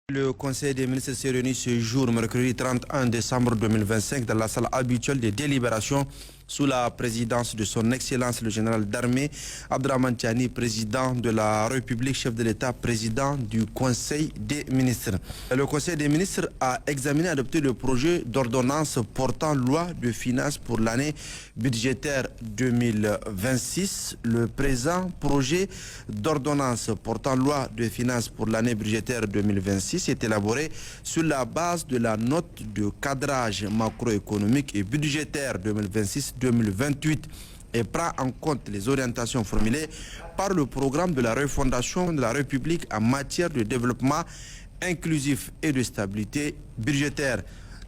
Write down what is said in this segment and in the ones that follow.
Le Conseil des ministres s'est réuni ce jour, mercredi 31 décembre 2025, dans la salle habituelle des délibérations sous la présidence de son Excellence le général d'armée Abdrahmane Tiani, président de la République, chef de l'État, président du Conseil des ministres. Le Conseil des ministres a examiné et adopté le projet d'ordonnance portant loi de finances pour l'année budgétaire 2026. Le présent projet d'ordonnance portant loi de finances pour l'année budgétaire 2026 est élaboré sur la base de la note de cadrage macroéconomique et budgétaire 2026-2028 et prend en compte les orientations formulées par le programme de la refondation de la République en matière de développement inclusif et de stabilité budgétaire.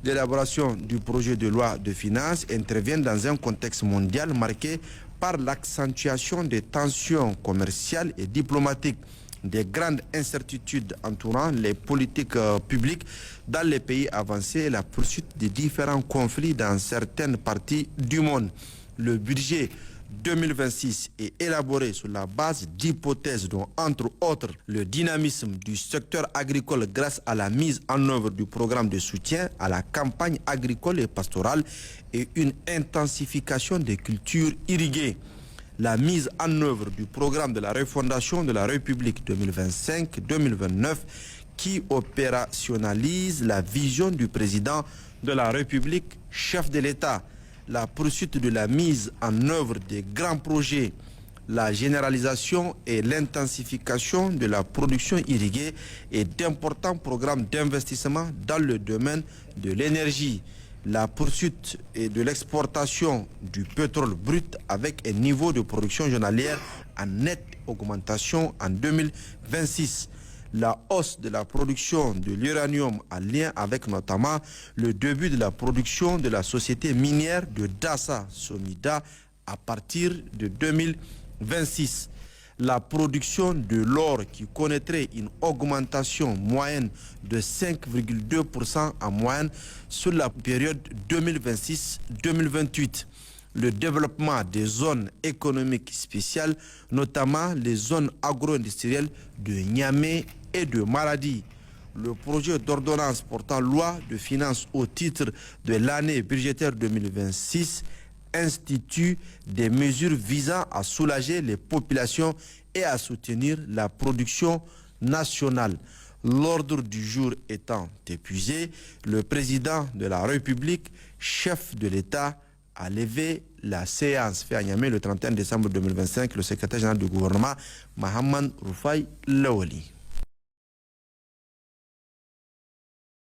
L'élaboration du projet de loi de finances intervient dans un contexte mondial marqué par l'accentuation des tensions commerciales et diplomatiques, des grandes incertitudes entourant les politiques publiques dans les pays avancés et la poursuite des différents conflits dans certaines parties du monde. Le budget 2026 est élaboré sur la base d'hypothèses dont, entre autres, le dynamisme du secteur agricole grâce à la mise en œuvre du programme de soutien à la campagne agricole et pastorale et une intensification des cultures irriguées. La mise en œuvre du programme de la refondation de la République 2025-2029 qui opérationnalise la vision du président de la République, chef de l'État, la poursuite de la mise en œuvre des grands projets, la généralisation et l'intensification de la production irriguée et d'importants programmes d'investissement dans le domaine de l'énergie, la poursuite et de l'exportation du pétrole brut avec un niveau de production journalière en nette augmentation en 2026. La hausse de la production de l'uranium en lien avec notamment le début de la production de la société minière de Dassa Somida à partir de 2026. La production de l'or qui connaîtrait une augmentation moyenne de 5,2% en moyenne sur la période 2026-2028. Le développement des zones économiques spéciales, notamment les zones agro-industrielles de Niamey et de Maradi. Le projet d'ordonnance portant loi de finances au titre de l'année budgétaire 2026 institue des mesures visant à soulager les populations et à soutenir la production nationale. L'ordre du jour étant épuisé, le président de la République, chef de l'État, a levé la séance fait à Niamey le 31 décembre 2025, le secrétaire général du gouvernement, Mahaman Rufai Lawali.